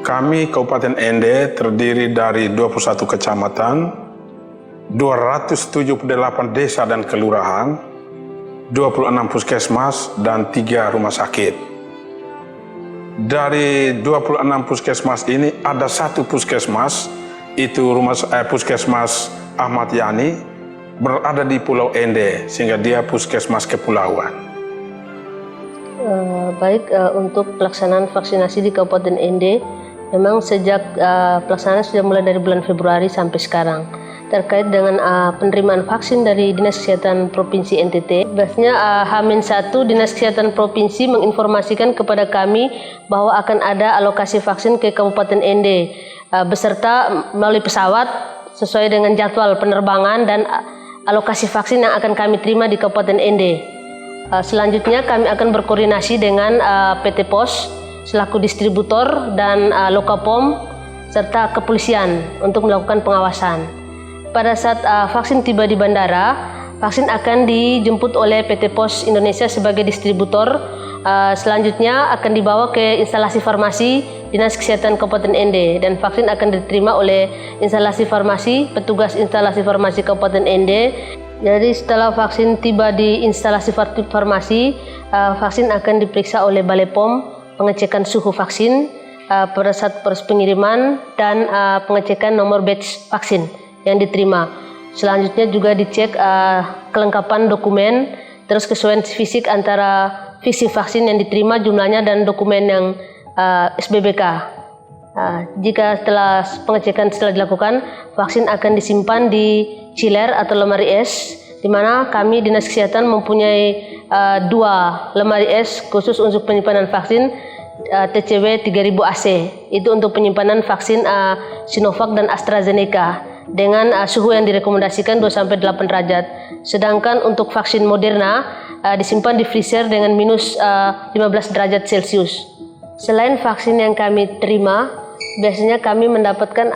Kami Kabupaten Ende terdiri dari 21 kecamatan, 278 desa dan kelurahan, 26 puskesmas, dan 3 rumah sakit. Dari 26 puskesmas ini ada 1 puskesmas, itu puskesmas Ahmad Yani, berada di Pulau Ende, sehingga dia puskesmas kepulauan. Untuk pelaksanaan vaksinasi di Kabupaten Ende, memang sejak pelaksanaan sudah mulai dari bulan Februari sampai sekarang. Terkait dengan penerimaan vaksin dari Dinas Kesehatan Provinsi NTT, biasanya H-1 Dinas Kesehatan Provinsi menginformasikan kepada kami bahwa akan ada alokasi vaksin ke Kabupaten Ende beserta melalui pesawat sesuai dengan jadwal penerbangan dan alokasi vaksin yang akan kami terima di Kabupaten Ende. Selanjutnya kami akan berkoordinasi dengan PT POS selaku distributor dan Lokapom serta kepolisian untuk melakukan pengawasan. Pada saat vaksin tiba di bandara, vaksin akan dijemput oleh PT POS Indonesia sebagai distributor. Selanjutnya akan dibawa ke instalasi farmasi Dinas Kesehatan Kabupaten Ende dan vaksin akan diterima oleh instalasi farmasi, petugas instalasi farmasi Kabupaten Ende. Jadi setelah vaksin tiba di instalasi farmasi, vaksin akan diperiksa oleh Balai POM, pengecekan suhu vaksin pada saat proses pengiriman dan pengecekan nomor batch vaksin yang diterima. Selanjutnya juga dicek kelengkapan dokumen, terus kesesuaian fisik antara fisik vaksin yang diterima jumlahnya dan dokumen yang SBBK. Jika setelah pengecekan dilakukan, vaksin akan disimpan di chiller atau lemari es, di mana kami Dinas Kesehatan mempunyai 2 lemari es khusus untuk penyimpanan vaksin TCW 3000 AC. Itu untuk penyimpanan vaksin Sinovac dan AstraZeneca dengan suhu yang direkomendasikan 2-8 derajat. Sedangkan untuk vaksin Moderna disimpan di freezer dengan minus 15 derajat Celcius. Selain vaksin yang kami terima, biasanya kami mendapatkan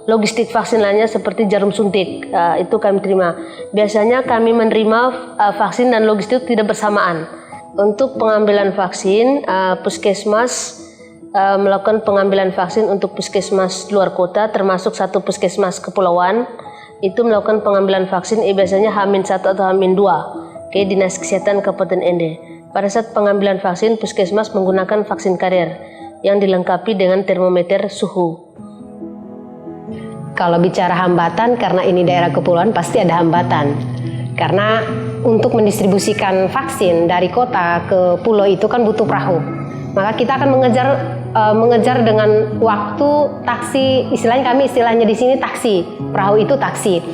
logistik vaksin lainnya seperti jarum suntik, itu kami terima. Biasanya kami menerima vaksin dan logistik tidak bersamaan. Untuk pengambilan vaksin, puskesmas melakukan pengambilan vaksin untuk puskesmas luar kota, termasuk 1 puskesmas kepulauan, itu melakukan pengambilan vaksin biasanya H-1 atau H-2 ke Dinas Kesehatan Kabupaten Ende. Pada saat pengambilan vaksin, puskesmas menggunakan vaksin karier yang dilengkapi dengan termometer suhu. Kalau bicara hambatan, karena ini daerah kepulauan pasti ada hambatan. Karena untuk mendistribusikan vaksin dari kota ke pulau itu kan butuh perahu. Maka kita akan mengejar dengan waktu taksi, istilahnya di sini taksi, perahu itu taksi.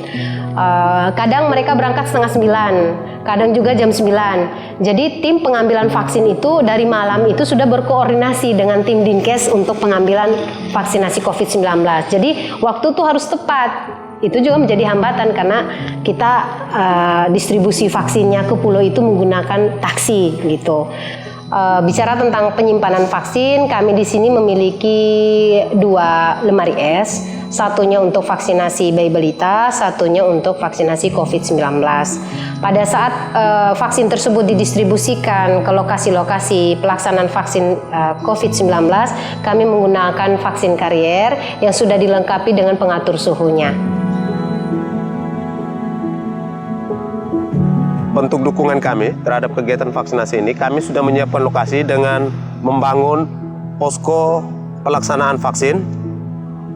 Kadang mereka berangkat 8:30, kadang juga jam 9. Jadi tim pengambilan vaksin itu dari malam itu sudah berkoordinasi dengan tim Dinkes untuk pengambilan vaksinasi COVID-19. Jadi waktu itu harus tepat. Itu juga menjadi hambatan karena kita distribusi vaksinnya ke pulau itu menggunakan taksi gitu. Bicara tentang penyimpanan vaksin, kami di sini memiliki 2 lemari es, satunya untuk vaksinasi bayi balita, satunya untuk vaksinasi COVID-19. Pada saat vaksin tersebut didistribusikan ke lokasi-lokasi pelaksanaan vaksin COVID-19, kami menggunakan vaksin karier yang sudah dilengkapi dengan pengatur suhunya. Bentuk dukungan kami terhadap kegiatan vaksinasi ini, kami sudah menyiapkan lokasi dengan membangun posko pelaksanaan vaksin.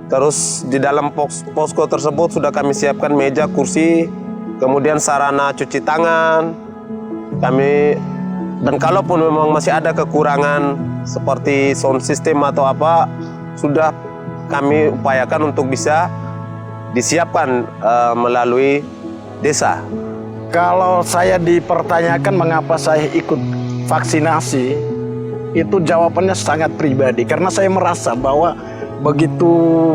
Terus di dalam posko tersebut sudah kami siapkan meja, kursi, kemudian sarana cuci tangan. Dan kalaupun memang masih ada kekurangan seperti sound system atau apa, sudah kami upayakan untuk bisa disiapkan melalui desa. Kalau saya dipertanyakan mengapa saya ikut vaksinasi, itu jawabannya sangat pribadi. Karena saya merasa bahwa begitu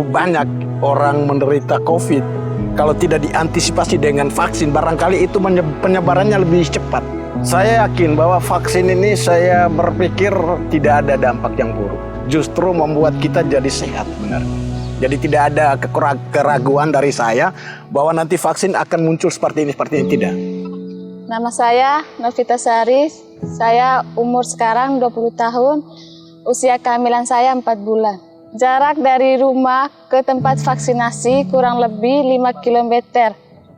banyak orang menderita COVID, kalau tidak diantisipasi dengan vaksin, barangkali itu penyebarannya lebih cepat. Saya yakin bahwa vaksin ini, saya berpikir tidak ada dampak yang buruk. Justru membuat kita jadi sehat benar. Jadi tidak ada keraguan dari saya bahwa nanti vaksin akan muncul seperti ini, tidak. Nama saya Novita Sari, saya umur sekarang 20 tahun, usia kehamilan saya 4 bulan. Jarak dari rumah ke tempat vaksinasi kurang lebih 5 km.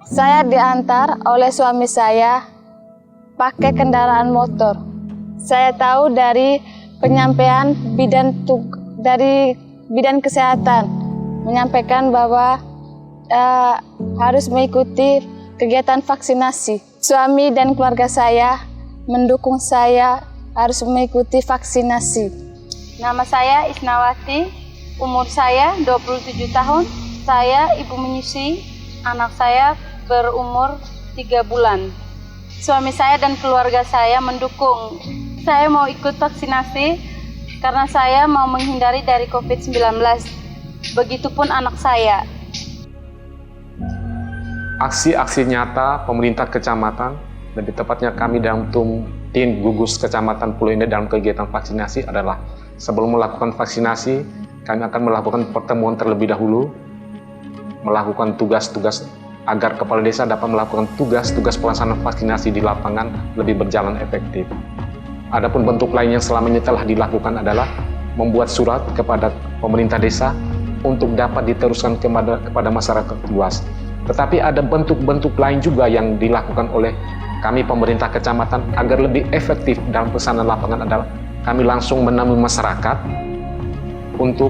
Saya diantar oleh suami saya pakai kendaraan motor. Saya tahu dari penyampaian dari bidan kesehatan menyampaikan bahwa harus mengikuti kegiatan vaksinasi. Suami dan keluarga saya mendukung saya harus mengikuti vaksinasi. Nama saya Isnawati, umur saya 27 tahun. Saya ibu menyusui, anak saya berumur 3 bulan. Suami saya dan keluarga saya mendukung. Saya mau ikut vaksinasi karena saya mau menghindari dari COVID-19. Begitupun anak saya. Aksi-aksi nyata pemerintah kecamatan, lebih tepatnya kami dalam tim gugus kecamatan Pulau Indah dalam kegiatan vaksinasi adalah sebelum melakukan vaksinasi, kami akan melakukan pertemuan terlebih dahulu, melakukan tugas-tugas agar kepala desa dapat melakukan tugas-tugas pelaksanaan vaksinasi di lapangan lebih berjalan efektif. Adapun bentuk lain yang selama ini telah dilakukan adalah membuat surat kepada pemerintah desa untuk dapat diteruskan kepada masyarakat luas. Tetapi ada bentuk-bentuk lain juga yang dilakukan oleh kami pemerintah kecamatan agar lebih efektif dalam pesanan lapangan adalah kami langsung menemui masyarakat untuk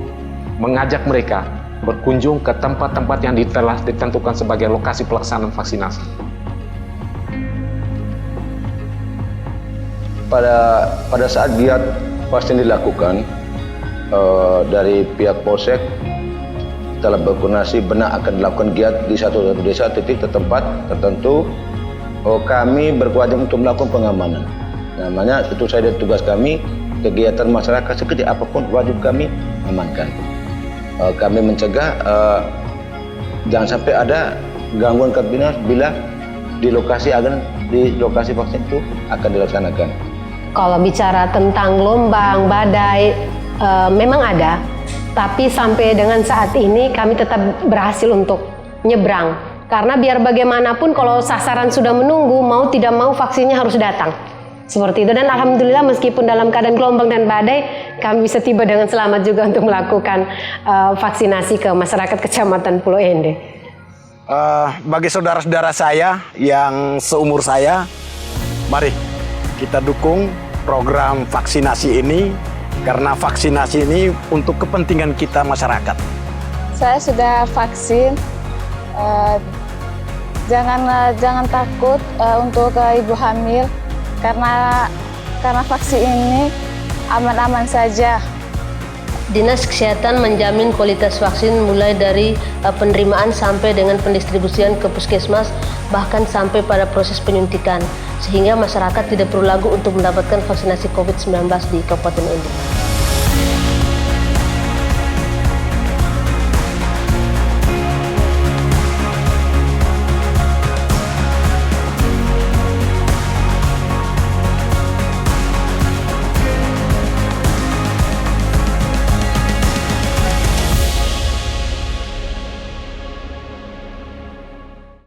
mengajak mereka berkunjung ke tempat-tempat yang telah ditentukan sebagai lokasi pelaksanaan vaksinasi. Pada saat giat vaksin dilakukan dari pihak Polsek telah berkoordinasi benar akan dilakukan giat di satu desa titik tempat tertentu. Kami berkewajiban untuk melakukan pengamanan. Namanya itu saya tugas kami, kegiatan masyarakat sekecil apapun wajib kami amankan. Kami mencegah jangan sampai ada gangguan kamtipmas bila di lokasi vaksin itu akan dilaksanakan. Kalau bicara tentang gelombang, badai, memang ada. Tapi sampai dengan saat ini kami tetap berhasil untuk nyebrang. Karena biar bagaimanapun kalau sasaran sudah menunggu, mau tidak mau vaksinnya harus datang. Seperti itu. Dan alhamdulillah meskipun dalam keadaan gelombang dan badai, kami bisa tiba dengan selamat juga untuk melakukan vaksinasi ke masyarakat Kecamatan Pulau Ende. Bagi saudara-saudara saya yang seumur saya, mari kita dukung program vaksinasi ini. Karena vaksinasi ini untuk kepentingan kita masyarakat. Saya sudah vaksin. Jangan takut untuk ibu hamil karena vaksin ini aman-aman saja. Dinas Kesehatan menjamin kualitas vaksin mulai dari penerimaan sampai dengan pendistribusian ke puskesmas, bahkan sampai pada proses penyuntikan, sehingga masyarakat tidak perlu ragu untuk mendapatkan vaksinasi COVID-19 di Kabupaten Ende.